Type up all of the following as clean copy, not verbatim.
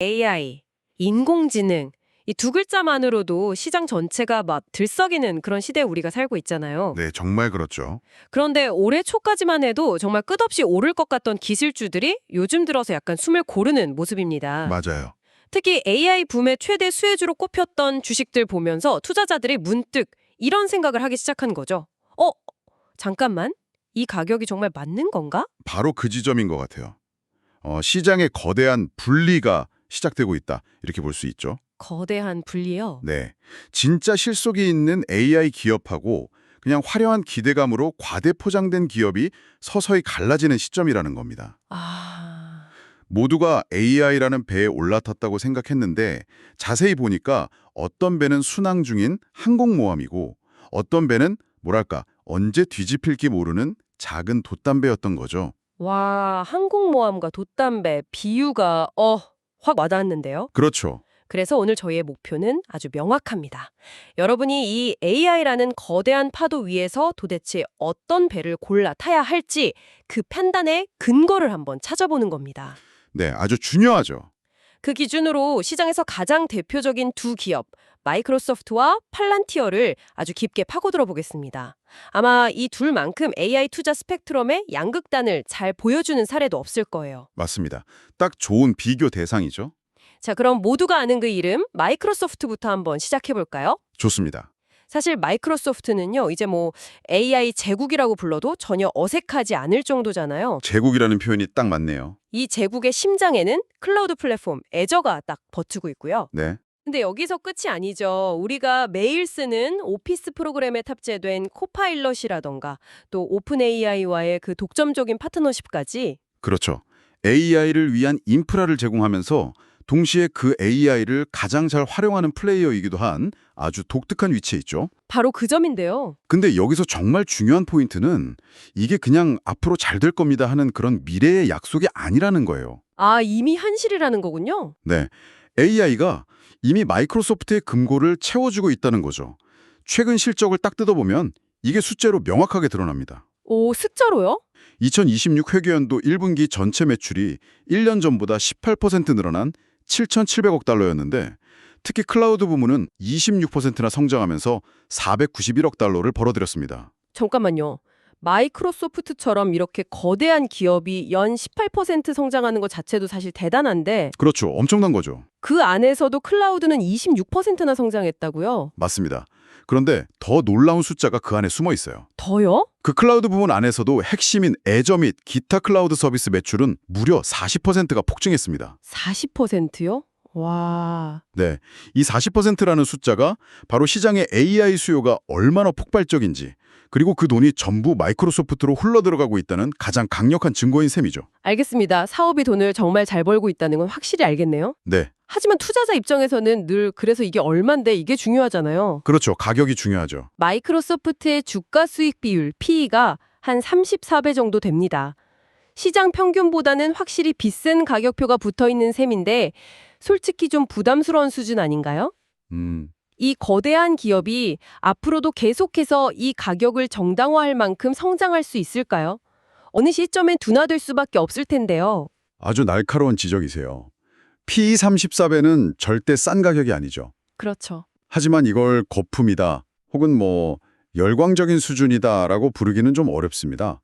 AI, 인공지능, 이 두 글자만으로도 시장 전체가 막 들썩이는 그런 시대에 우리가 살고 있잖아요. 네, 정말 그렇죠. 그런데 올해 초까지만 해도 정말 끝없이 오를 것 같던 기술주들이 요즘 들어서 약간 숨을 고르는 모습입니다. 맞아요. 특히 AI 붐의 최대 수혜주로 꼽혔던 주식들 보면서 투자자들이 문득 이런 생각을 하기 시작한 거죠. 잠깐만. 이 가격이 정말 맞는 건가? 바로 그 지점인 것 같아요. 시장의 거대한 분리가 시작되고 있다. 이렇게 볼 수 있죠. 거대한 분리요. 네. 진짜 실속이 있는 AI 기업하고 그냥 화려한 기대감으로 과대 포장된 기업이 서서히 갈라지는 시점이라는 겁니다. 아... 모두가 AI라는 배에 올라탔다고 생각했는데 자세히 보니까 어떤 배는 순항 중인 항공모함이고 어떤 배는 뭐랄까 언제 뒤집힐지 모르는 작은 돛담배였던 거죠. 와, 항공모함과 돛담배, 비유가 확 와닿았는데요. 그렇죠. 그래서 오늘 저희의 목표는 아주 명확합니다. 여러분이 이 AI라는 거대한 파도 위에서 도대체 어떤 배를 골라 타야 할지 그 판단의 근거를 한번 찾아보는 겁니다. 네, 아주 중요하죠. 그 기준으로 시장에서 가장 대표적인 두 기업, 마이크로소프트와 팔란티어를 아주 깊게 파고들어 보겠습니다. 아마 이 둘만큼 AI 투자 스펙트럼의 양극단을 잘 보여주는 사례도 없을 거예요. 맞습니다. 딱 좋은 비교 대상이죠. 자, 그럼 모두가 아는 그 이름, 마이크로소프트부터 한번 시작해 볼까요? 좋습니다. 사실 마이크로소프트는요, 이제 뭐 AI 제국이라고 불러도 전혀 어색하지 않을 정도잖아요. 제국이라는 표현이 딱 맞네요. 이 제국의 심장에는 클라우드 플랫폼 애저가 딱 버티고 있고요. 네. 근데 여기서 끝이 아니죠. 우리가 매일 쓰는 오피스 프로그램에 탑재된 코파일럿이라던가 또 오픈 AI와의 그 독점적인 파트너십까지. 그렇죠. AI를 위한 인프라를 제공하면서 동시에 그 AI를 가장 잘 활용하는 플레이어이기도 한 아주 독특한 위치에 있죠. 바로 그 점인데요. 근데 여기서 정말 중요한 포인트는 이게 그냥 앞으로 잘 될 겁니다 하는 그런 미래의 약속이 아니라는 거예요. 아, 이미 현실이라는 거군요. 네. AI가 이미 마이크로소프트의 금고를 채워주고 있다는 거죠. 최근 실적을 딱 뜯어보면 이게 숫자로 명확하게 드러납니다. 오, 숫자로요? 2026 회계연도 1분기 전체 매출이 1년 전보다 18% 늘어난 7,700억 달러였는데 특히 클라우드 부문은 26%나 성장하면서 491억 달러를 벌어들였습니다. 잠깐만요. 마이크로소프트처럼 이렇게 거대한 기업이 연 18% 성장하는 것 자체도 사실 대단한데 그렇죠. 엄청난 거죠. 그 안에서도 클라우드는 26%나 성장했다고요? 맞습니다. 그런데 더 놀라운 숫자가 그 안에 숨어 있어요. 더요? 그 클라우드 부문 안에서도 핵심인 애저 및 기타 클라우드 서비스 매출은 무려 40%가 폭증했습니다. 40%요? 와... 네, 이 40%라는 숫자가 바로 시장의 AI 수요가 얼마나 폭발적인지 그리고 그 돈이 전부 마이크로소프트로 흘러들어가고 있다는 가장 강력한 증거인 셈이죠. 알겠습니다. 사업이 돈을 정말 잘 벌고 있다는 건 확실히 알겠네요. 네, 하지만 투자자 입장에서는 늘 그래서 이게 얼만데 이게 중요하잖아요. 그렇죠. 가격이 중요하죠. 마이크로소프트의 주가 수익 비율, PE가 한 34배 정도 됩니다. 시장 평균보다는 확실히 비싼 가격표가 붙어있는 셈인데 솔직히 좀 부담스러운 수준 아닌가요? 이 거대한 기업이 앞으로도 계속해서 이 가격을 정당화할 만큼 성장할 수 있을까요? 어느 시점엔 둔화될 수밖에 없을 텐데요. 아주 날카로운 지적이세요. PE 34배는 절대 싼 가격이 아니죠. 그렇죠. 하지만 이걸 거품이다 혹은 열광적인 수준이다라고 부르기는 좀 어렵습니다.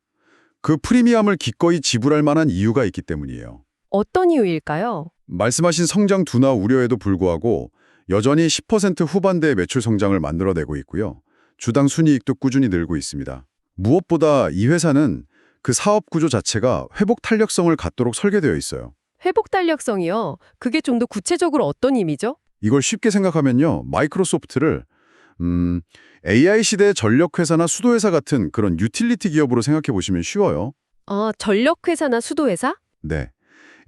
그 프리미엄을 기꺼이 지불할 만한 이유가 있기 때문이에요. 어떤 이유일까요? 말씀하신 성장 둔화 우려에도 불구하고 여전히 10% 후반대의 매출 성장을 만들어내고 있고요. 주당 순이익도 꾸준히 늘고 있습니다. 무엇보다 이 회사는 그 사업 구조 자체가 회복 탄력성을 갖도록 설계되어 있어요. 회복 탄력성이요? 그게 좀 더 구체적으로 어떤 의미죠? 이걸 쉽게 생각하면요. 마이크로소프트를 AI 시대의 전력회사나 수도회사 같은 그런 유틸리티 기업으로 생각해 보시면 쉬워요. 아, 전력회사나 수도회사? 네.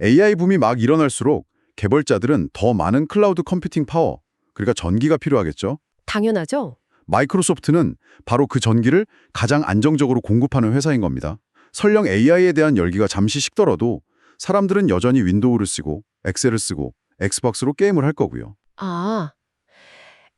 AI 붐이 막 일어날수록 개발자들은 더 많은 클라우드 컴퓨팅 파워, 그러니까 전기가 필요하겠죠. 당연하죠. 마이크로소프트는 바로 그 전기를 가장 안정적으로 공급하는 회사인 겁니다. 설령 AI에 대한 열기가 잠시 식더라도 사람들은 여전히 윈도우를 쓰고 엑셀을 쓰고 엑스박스로 게임을 할 거고요. 아,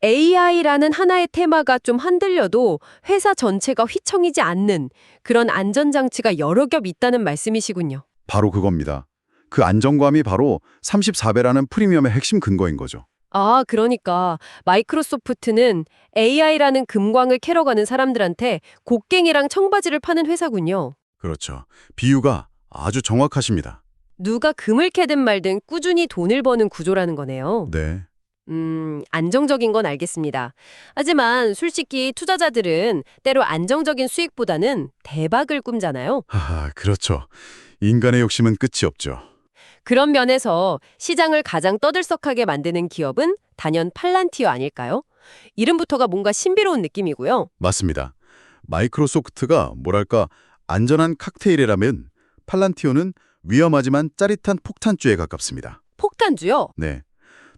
AI라는 하나의 테마가 좀 흔들려도 회사 전체가 휘청이지 않는 그런 안전장치가 여러 겹 있다는 말씀이시군요. 바로 그겁니다. 그 안정감이 바로 34배라는 프리미엄의 핵심 근거인 거죠. 아, 그러니까 마이크로소프트는 AI라는 금광을 캐러 가는 사람들한테 곡괭이랑 청바지를 파는 회사군요. 그렇죠. 비유가 아주 정확하십니다. 누가 금을 캐든 말든 꾸준히 돈을 버는 구조라는 거네요. 네. 안정적인 건 알겠습니다. 하지만 솔직히 투자자들은 때로 안정적인 수익보다는 대박을 꿈잖아요. 하하, 그렇죠. 인간의 욕심은 끝이 없죠. 그런 면에서 시장을 가장 떠들썩하게 만드는 기업은 단연 팔란티어 아닐까요? 이름부터가 뭔가 신비로운 느낌이고요. 맞습니다. 마이크로소프트가 뭐랄까 안전한 칵테일이라면 팔란티오는 위험하지만 짜릿한 폭탄주에 가깝습니다. 폭탄주요? 네.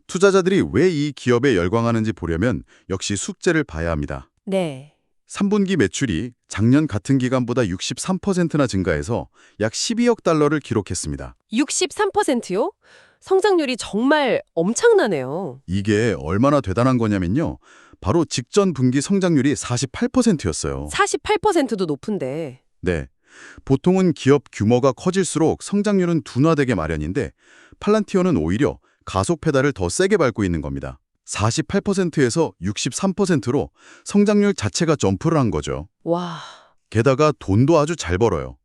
투자자들이 왜 이 기업에 열광하는지 보려면 역시 숙제를 봐야 합니다. 네. 3분기 매출이 작년 같은 기간보다 63%나 증가해서 약 12억 달러를 기록했습니다. 63%요? 성장률이 정말 엄청나네요. 이게 얼마나 대단한 거냐면요. 바로 직전 분기 성장률이 48%였어요. 48%도 높은데. 네. 보통은 기업 규모가 커질수록 성장률은 둔화되게 마련인데 팔란티어는 오히려 가속 페달을 더 세게 밟고 있는 겁니다. 48%에서 63%로 성장률 자체가 점프를 한 거죠. 와, 게다가 돈도 아주 잘 벌어요.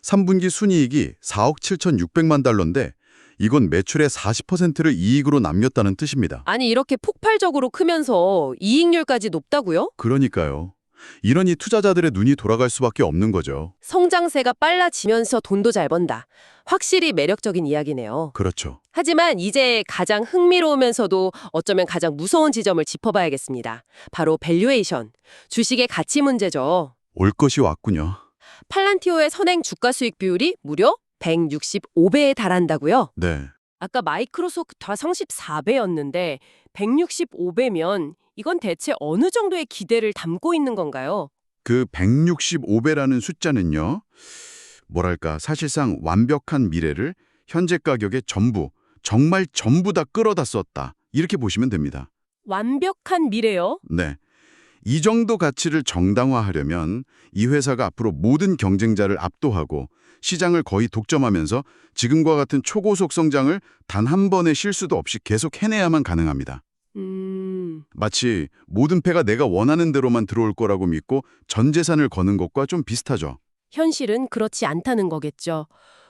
3분기 순이익이 4억 7,600만 달러인데 이건 매출의 40%를 이익으로 남겼다는 뜻입니다. 아니 이렇게 폭발적으로 크면서 이익률까지 높다고요? 그러니까요. 이러니 투자자들의 눈이 돌아갈 수밖에 없는 거죠. 성장세가 빨라지면서 돈도 잘 번다. 확실히 매력적인 이야기네요. 그렇죠. 하지만 이제 가장 흥미로우면서도 어쩌면 가장 무서운 지점을 짚어봐야겠습니다. 바로 밸류에이션, 주식의 가치 문제죠. 올 것이 왔군요. 팔란티오의 선행 주가 수익 비율이 무려 165배에 달한다고요? 네. 아까 마이크로소프트가 34배였는데 165배면 이건 대체 어느 정도의 기대를 담고 있는 건가요? 그 165배라는 숫자는요. 뭐랄까 사실상 완벽한 미래를 현재 가격의 전부, 정말 전부 다 끌어다 썼다. 이렇게 보시면 됩니다. 완벽한 미래요? 네. 이 정도 가치를 정당화하려면 이 회사가 앞으로 모든 경쟁자를 압도하고 시장을 거의 독점하면서 지금과 같은 초고속 성장을 단 한 번의 실수도 없이 계속 해내야만 가능합니다. 마치 모든 패가 내가 원하는 대로만 들어올 거라고 믿고 전 재산을 거는 것과 좀 비슷하죠. 현실은 그렇지 않다는 거겠죠.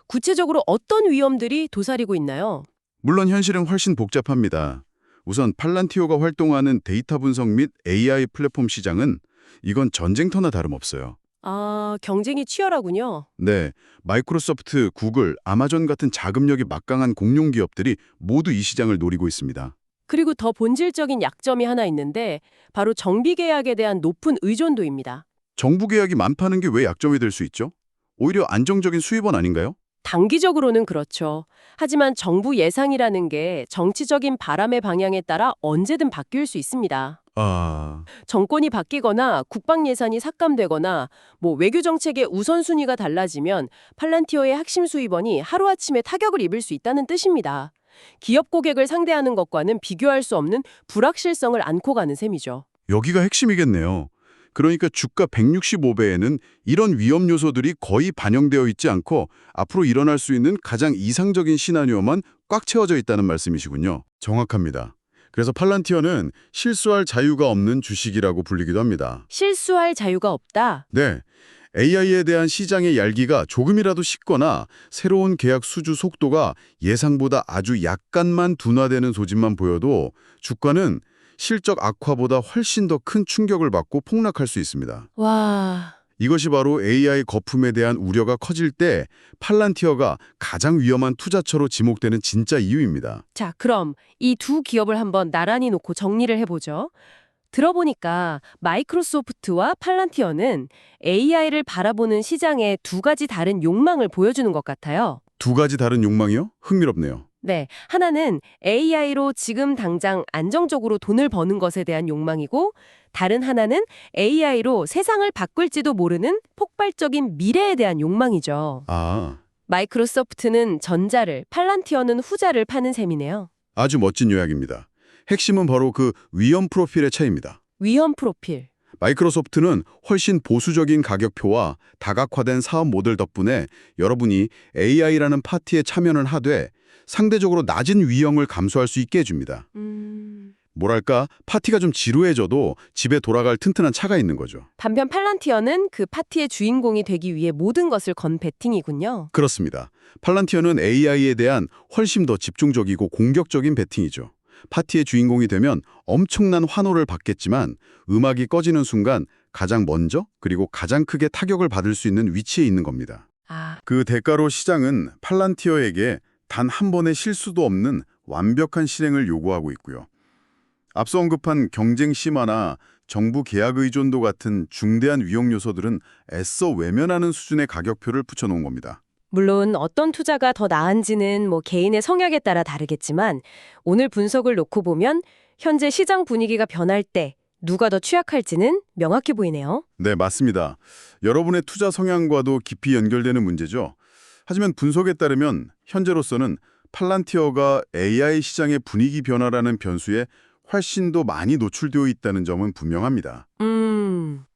구체적으로 어떤 위험들이 도사리고 있나요? 물론 현실은 훨씬 복잡합니다. 우선 팔란티오가 활동하는 데이터 분석 및 AI 플랫폼 시장은 이건 전쟁터나 다름없어요. 아, 경쟁이 치열하군요. 네, 마이크로소프트, 구글, 아마존 같은 자금력이 막강한 공룡 기업들이 모두 이 시장을 노리고 있습니다. 그리고 더 본질적인 약점이 하나 있는데 바로 정비 계약에 대한 높은 의존도입니다. 정부 계약이 많다는 게 왜 약점이 될 수 있죠? 오히려 안정적인 수입원 아닌가요? 단기적으로는 그렇죠. 하지만 정부 예상이라는 게 정치적인 바람의 방향에 따라 언제든 바뀔 수 있습니다. 정권이 바뀌거나 국방 예산이 삭감되거나 외교 정책의 우선순위가 달라지면 팔란티어의 핵심 수입원이 하루아침에 타격을 입을 수 있다는 뜻입니다. 기업 고객을 상대하는 것과는 비교할 수 없는 불확실성을 안고 가는 셈이죠. 여기가 핵심이겠네요. 그러니까 주가 165배에는 이런 위험 요소들이 거의 반영되어 있지 않고 앞으로 일어날 수 있는 가장 이상적인 시나리오만 꽉 채워져 있다는 말씀이시군요. 정확합니다. 그래서 팔란티어는 실수할 자유가 없는 주식이라고 불리기도 합니다. 실수할 자유가 없다? 네. AI에 대한 시장의 열기가 조금이라도 식거나 새로운 계약 수주 속도가 예상보다 아주 약간만 둔화되는 소진만 보여도 주가는 실적 악화보다 훨씬 더 큰 충격을 받고 폭락할 수 있습니다. 와... 이것이 바로 AI 거품에 대한 우려가 커질 때 팔란티어가 가장 위험한 투자처로 지목되는 진짜 이유입니다. 자, 그럼 이 두 기업을 한번 나란히 놓고 정리를 해보죠. 들어보니까 마이크로소프트와 팔란티어는 AI를 바라보는 시장의 두 가지 다른 욕망을 보여주는 것 같아요. 두 가지 다른 욕망이요? 흥미롭네요. 네, 하나는 AI로 지금 당장 안정적으로 돈을 버는 것에 대한 욕망이고 다른 하나는 AI로 세상을 바꿀지도 모르는 폭발적인 미래에 대한 욕망이죠. 마이크로소프트는 전자를, 팔란티어는 후자를 파는 셈이네요. 아주 멋진 요약입니다. 핵심은 바로 그 위험 프로필의 차이입니다. 위험 프로필. 마이크로소프트는 훨씬 보수적인 가격표와 다각화된 사업 모델 덕분에 여러분이 AI라는 파티에 참여는 하되 상대적으로 낮은 위험을 감수할 수 있게 해줍니다. 뭐랄까, 파티가 좀 지루해져도 집에 돌아갈 튼튼한 차가 있는 거죠. 반면 팔란티어는 그 파티의 주인공이 되기 위해 모든 것을 건 베팅이군요. 그렇습니다. 팔란티어는 AI에 대한 훨씬 더 집중적이고 공격적인 베팅이죠. 파티의 주인공이 되면 엄청난 환호를 받겠지만 음악이 꺼지는 순간 가장 먼저 그리고 가장 크게 타격을 받을 수 있는 위치에 있는 겁니다. 아, 그 대가로 시장은 팔란티어에게 단 한 번의 실수도 없는 완벽한 실행을 요구하고 있고요. 앞서 언급한 경쟁 심화나 정부 계약 의존도 같은 중대한 위험 요소들은 애써 외면하는 수준의 가격표를 붙여놓은 겁니다. 물론 어떤 투자가 더 나은지는 개인의 성향에 따라 다르겠지만 오늘 분석을 놓고 보면 현재 시장 분위기가 변할 때 누가 더 취약할지는 명확해 보이네요. 네, 맞습니다. 여러분의 투자 성향과도 깊이 연결되는 문제죠. 하지만 분석에 따르면 현재로서는 팔란티어가 AI 시장의 분위기 변화라는 변수에 훨씬 더 많이 노출되어 있다는 점은 분명합니다.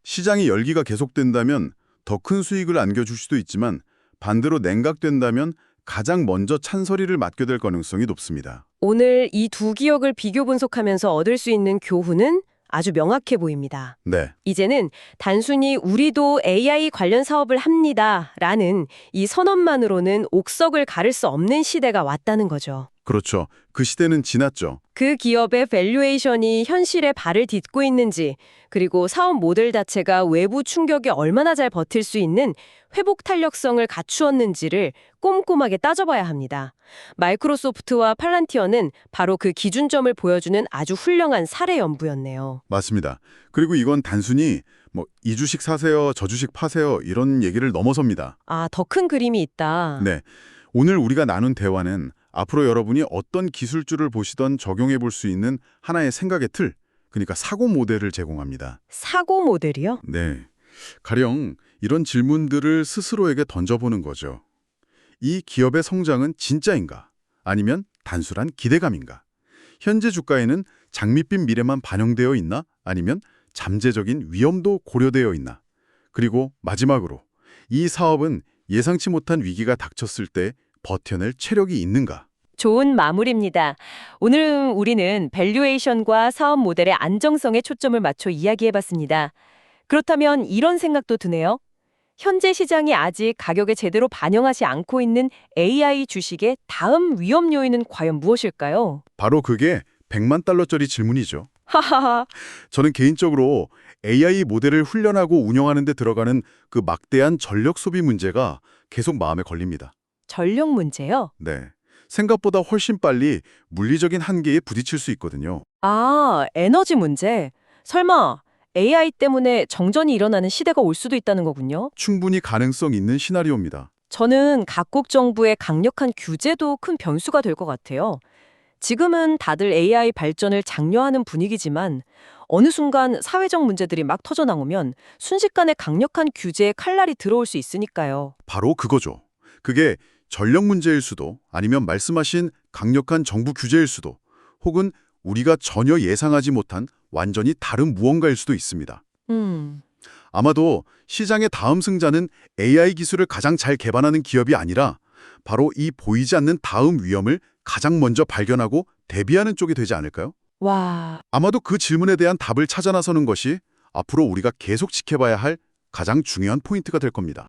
시장의 열기가 계속된다면 더 큰 수익을 안겨줄 수도 있지만 반대로 냉각된다면 가장 먼저 찬서리를 맞게 될 가능성이 높습니다. 오늘 이 두 기업을 비교 분석하면서 얻을 수 있는 교훈은 아주 명확해 보입니다. 네, 이제는 단순히 우리도 AI 관련 사업을 합니다라는 이 선언만으로는 옥석을 가를 수 없는 시대가 왔다는 거죠. 그렇죠. 그 시대는 지났죠. 그 기업의 밸류에이션이 현실에 발을 딛고 있는지, 그리고 사업 모델 자체가 외부 충격에 얼마나 잘 버틸 수 있는 회복 탄력성을 갖추었는지를 꼼꼼하게 따져봐야 합니다. 마이크로소프트와 팔란티어는 바로 그 기준점을 보여주는 아주 훌륭한 사례 연구였네요. 맞습니다. 그리고 이건 단순히 이 주식 사세요, 저 주식 파세요 이런 얘기를 넘어섭니다. 아, 더 큰 그림이 있다. 네, 오늘 우리가 나눈 대화는 앞으로 여러분이 어떤 기술주를 보시던 적용해 볼 수 있는 하나의 생각의 틀, 그러니까 사고 모델을 제공합니다. 사고 모델이요? 네, 가령 이런 질문들을 스스로에게 던져보는 거죠. 이 기업의 성장은 진짜인가? 아니면 단순한 기대감인가? 현재 주가에는 장밋빛 미래만 반영되어 있나? 아니면 잠재적인 위험도 고려되어 있나? 그리고 마지막으로 이 사업은 예상치 못한 위기가 닥쳤을 때 버텨낼 체력이 있는가? 좋은 마무리입니다. 오늘 우리는 밸류에이션과 사업 모델의 안정성에 초점을 맞춰 이야기해봤습니다. 그렇다면 이런 생각도 드네요. 현재 시장이 아직 가격에 제대로 반영하지 않고 있는 AI 주식의 다음 위험 요인은 과연 무엇일까요? 바로 그게 100만 달러짜리 질문이죠. 하하하. 저는 개인적으로 AI 모델을 훈련하고 운영하는 데 들어가는 그 막대한 전력 소비 문제가 계속 마음에 걸립니다. 전력 문제요? 네. 생각보다 훨씬 빨리 물리적인 한계에 부딪힐 수 있거든요. 아, 에너지 문제. 설마 AI 때문에 정전이 일어나는 시대가 올 수도 있다는 거군요. 충분히 가능성 있는 시나리오입니다. 저는 각국 정부의 강력한 규제도 큰 변수가 될 것 같아요. 지금은 다들 AI 발전을 장려하는 분위기지만 어느 순간 사회적 문제들이 막 터져나오면 순식간에 강력한 규제의 칼날이 들어올 수 있으니까요. 바로 그거죠. 그게 전력 문제일 수도 아니면 말씀하신 강력한 정부 규제일 수도 혹은 우리가 전혀 예상하지 못한 완전히 다른 무언가일 수도 있습니다. 아마도 시장의 다음 승자는 AI 기술을 가장 잘 개발하는 기업이 아니라 바로 이 보이지 않는 다음 위험을 가장 먼저 발견하고 대비하는 쪽이 되지 않을까요? 와, 아마도 그 질문에 대한 답을 찾아 나서는 것이 앞으로 우리가 계속 지켜봐야 할 가장 중요한 포인트가 될 겁니다.